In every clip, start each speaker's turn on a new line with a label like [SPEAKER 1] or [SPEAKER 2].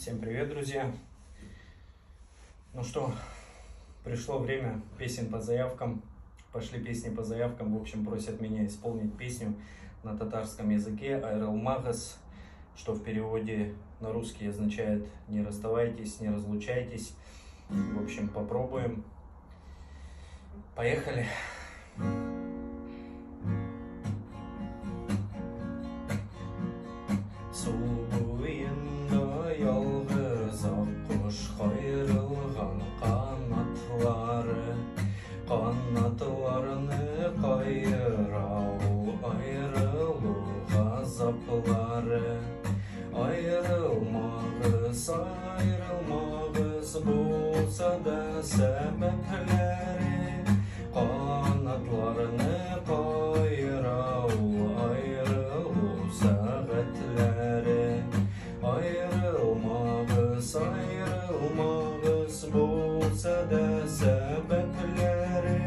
[SPEAKER 1] Всем привет, друзья! Ну что, пришло время песен по заявкам. Пошли песни по заявкам. В общем, просят меня исполнить песню на татарском языке «Айрылмагыз», что в переводе на русский означает «не расставайтесь, не разлучайтесь». В общем, попробуем. Поехали!
[SPEAKER 2] Qanatlarını qayıra ol ayrılıq azapları. Ayrılmağız, ayrılmağız bulsa da səbəbləri. Qanatlarını qayıra ol ayrılıq səğətləri. Ayrılmağız, ayrılmağız bulsa da səbəbləri.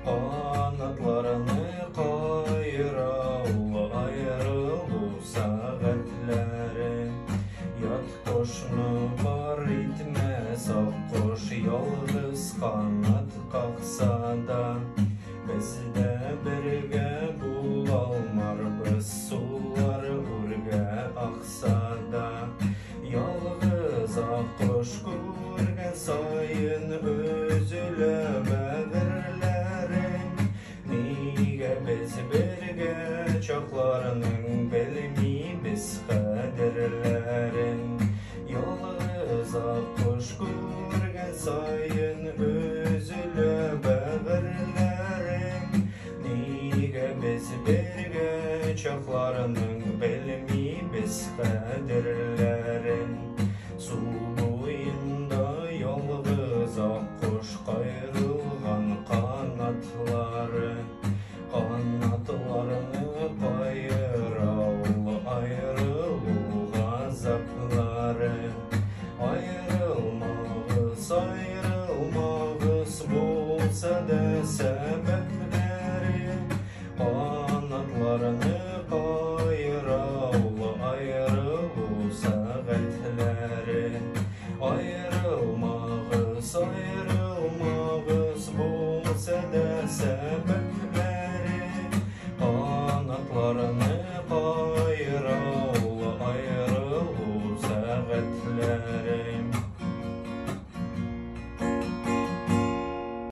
[SPEAKER 2] Qanatlarını qayıra ol ayrılıq səğətləri. Yat qoşunu var itmə sağ qoş, yalğız qanat qalxsa da bizdə birgə bulalmarбыз, sular urgə axsa da. Yalğız qoş görgən sayın özülə bəğirlərin. Nigə biz birgə çaqlarının bilmiyimiz qədirlərin. Yalğız qoş görgən sayın özülə bəğirlərin. Nigə biz birgə çaqlarının bilmiyimiz qədirlərin. Su boyunda yalğız qoş qayrılğan qanatları. Qanatlarını qayıra ol ayrılıq azapları. Ayrılmağız, ayrılmağız bulsa da səbəbləri. Qanatlarını qayıra ol ayrılıq səğətləri. Ayrılmağız, ayrılmağız bulsa da səbəbləri. Qanatlarını